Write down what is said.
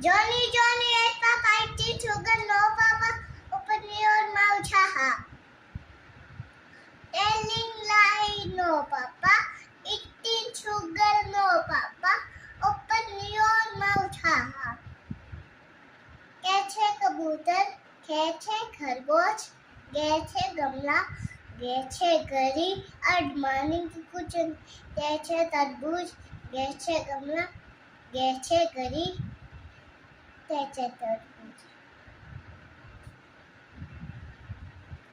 Johnny, Johnny, ate Papa, eating sugar, no Papa, open your mouth, haha. Telling lie, no Papa, eating sugar, no Papa, open your mouth, haha. कैसे कबूतर, कैसे खरगोश, कैसे गमला, कैसे गरी, अडमानी की कुछ, कैसे तरबूज, कैसे गमला, कैसे गरी, कैसे तरबूज.